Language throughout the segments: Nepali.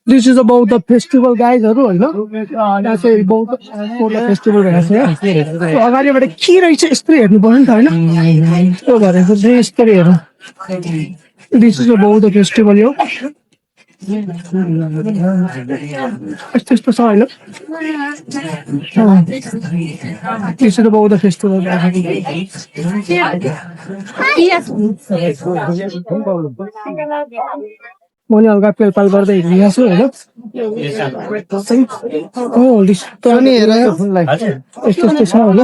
This is about the festival guysहरू हैन यहाँ चाहिँ बहुत फेस्टिभल भइरहेको छ यहाँ अगाडिबाट के रहेछ यस्तो हेर्नु पर्यो नि त हैन त्यो भनेको चाहिँ यस्तो हेरौँ this is about the festival यो यस्तो यस्तो छ हैन this is about the festival मैले हल्का पेलपाल गर्दै हिँडिरहेको छु होइन यस्तो यस्तो छ होइन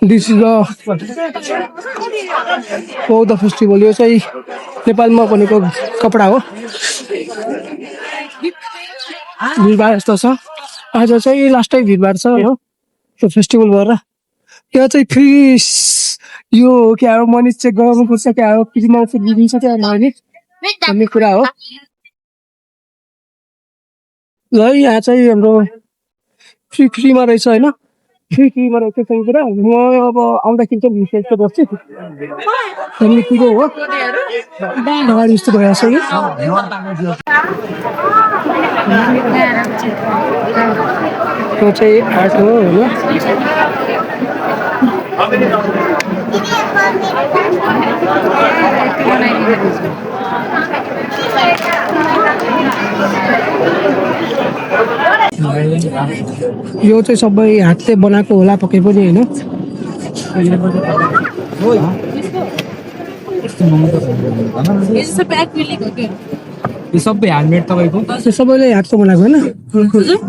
दिस इज द फेस्टिभल यो चाहिँ नेपालमा बनेको कपडा हो भिडभाड यस्तो छ आज चाहिँ लास्टै भिडभाड छ हो त्यो फेस्टिभल भएर यहाँ चाहिँ फ्री यो क्या हो मनी चेक गर्नुपर्छ क्या हो फ्री मान्छे दिन्छ क्या नआउने भन्ने कुरा हो ल यहाँ चाहिँ हाम्रो फ्रीमा रहेछ होइन फ्रीमा रहेछ सही कुरा म अब आउँदाखेरि चाहिँ भिसेसको बस्छु भन्ने कुरो हो अगाडि यस्तो भइरहेको छ त्यो चाहिँ आर्ट हो होइन यो चाहिँ सबै हातले बनाएको होला पक्कै पनि होइन यो सबै ह्यान्डमेड तपाईँको त्यो सबैले हातको बनाएको होइन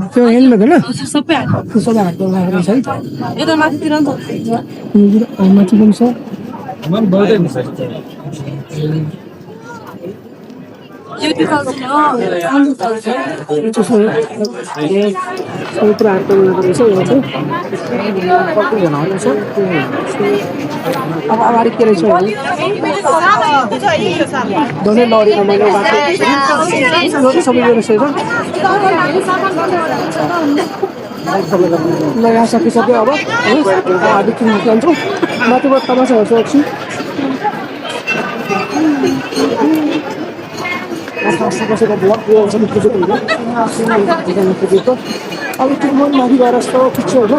त्यो ह्यान्डमेड होइन सबै हातको बनाएको रहेछ है यता माथितिर नि माथि पनि छ यो 2000 हो सबै पुरा हातको बनाएको रहेछ यो चाहिँ अब अगाडि के रहेछ दोनै लडीमा मैले सबै रहेछ ल यहाँ सकिसक्यो अब हामी किन्न जान्छौँ माथिबाट तमासाहरू सक्छु बसेर ब्लक पुगेको अब त्यो मन माथि गएर यस्तो खिच्छु होइन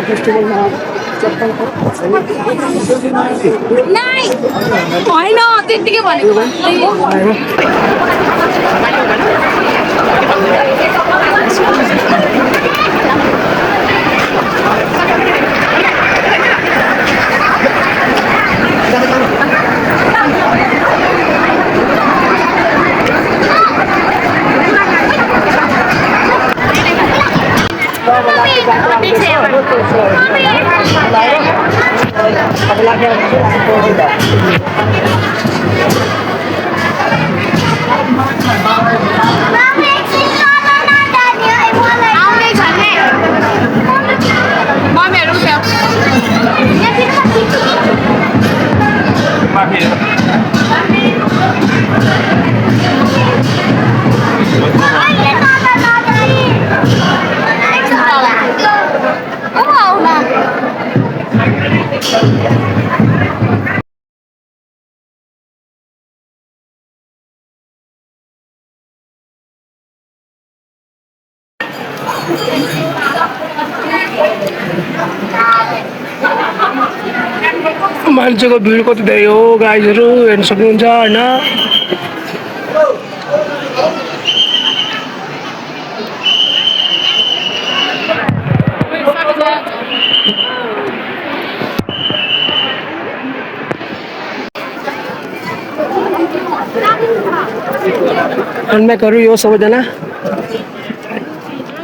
फेस्टिभलमा होइन त्यतिकै भनेको मान्छेको भिड कति धेरै हो गाइजहरू हेर्न सक्नुहुन्छ होइन हन्मेकहरू यो सबैजना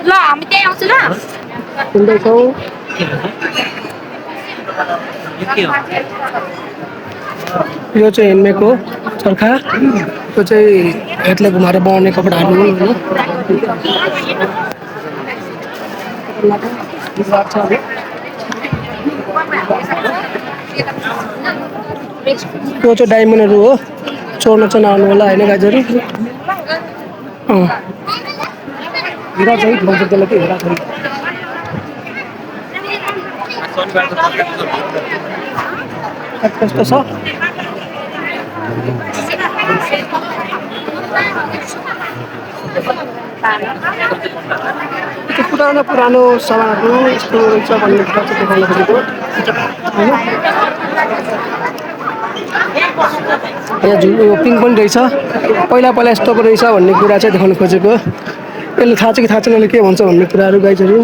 ल हामी त्यही आउँछु ल सुन्दैछौँ यो चाहिँ हेन्मेक हो चर्खा यो चाहिँ हातले घुमाएर बनाउने कपडाहरू होइन यो चाहिँ डायमन्डहरू हो चोर्न चाहिँ नआउनु होला होइन गाजहरू हिरा चाहिँ भन्छ त्यसलाई के हिरा चाहिँ कस्तो छ त्यो पुरानो पुरानो सामानहरू यस्तो रहेछ भन्ने कुरा चाहिँ देखाउन खोजेको होइन यहाँ पिङ पनि रहेछ पहिला पहिला यस्तो पो रहेछ भन्ने कुरा चाहिँ देखाउन खोजेको यसले थाहा छ कि थाहा छैन यसले के भन्छ भन्ने कुराहरू गाइजहरू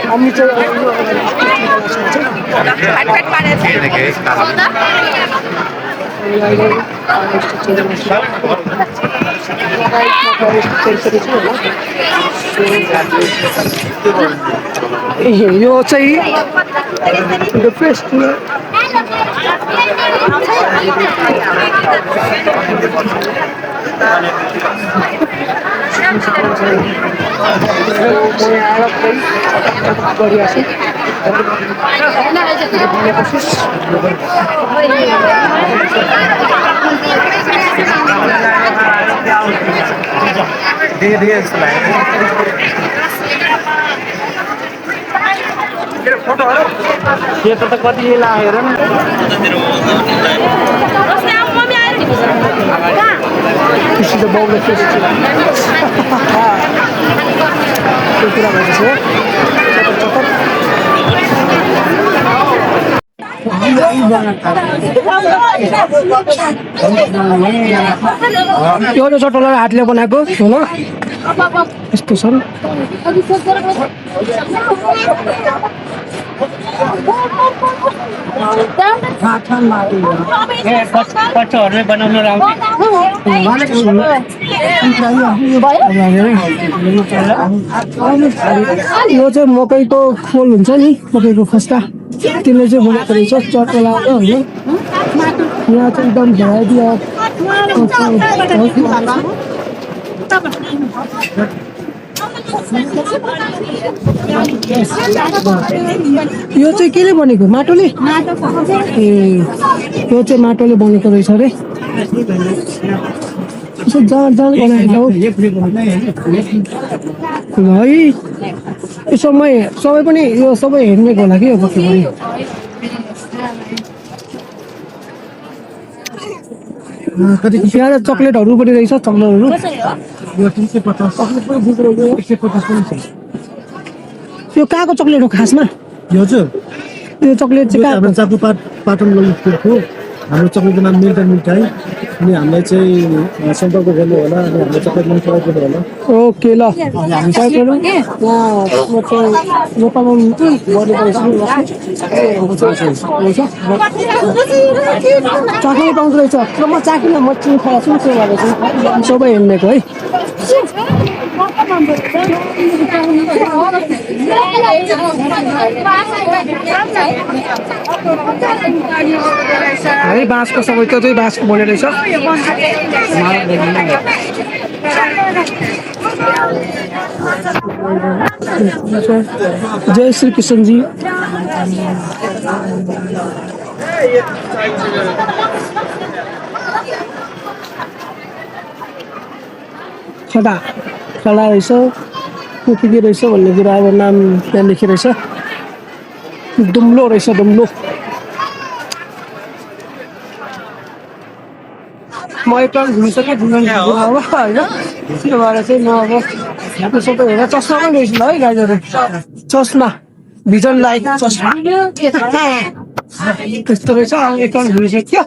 हामी यो चाहिँ त्यो त कति लागेर नि This is the bowl of fish. यो चटोलाई हातले बनाएको हो ल यस्तो छ कच्चाहरुले बनाउन यो चाहिँ मकैको खोल हुन्छ नि मकैको खस्ता त्यसले चाहिँ बनाएको रहेछ चटोला होइन यहाँ चाहिँ एकदम भेराइटी यो चाहिँ केले बनेको माटोले ए यो चाहिँ माटोले बनेको रहेछ अरे यसो जाँड जाँड बनाएको है यो सबै पनि यो सबै हेर्नेको होला कि यो पक्कै पनि कति यहाँ चक्लेटहरू पनि रहेछ चक्लेटहरू यो कहाँको चक्लेट हो खासमा यो चाहिँ यो चक्लेट चाहिँ हाम्रो चाकु पाटन स्कुलको हाम्रो चक्लेटको नाम मिल्टन मिठाई अनि हामीलाई चाहिँ सम्पर्क गर्नु होला अनि हाम्रो चक्लेट पनि प्रयोग गर्नु होला ओके ल नेपालमा चाकले पाउँदो रहेछ र म चाकिन म चिनी खाएको छु त्यो भएर सबै हेर्नेको है है बाँसको सबै त्यो चाहिँ बाँसको बने रहेछ जय श्री कृष्ण जी खडा खडा रहेछ के रहेछ भन्ने कुरा अब नाम त्यहाँ लेखेको रहेछ दुम्लो रहेछ दुम्लो म एकपल्ट घुमिसकेँ अब होइन त्यो भएर चाहिँ म अब त्यो सबै हेरेर चस्मा पनि रहेछ है गाइजहरू चस्मा भिजन लाइट चस्मा त्यस्तो रहेछ एकपल्ट घुमिसक्यो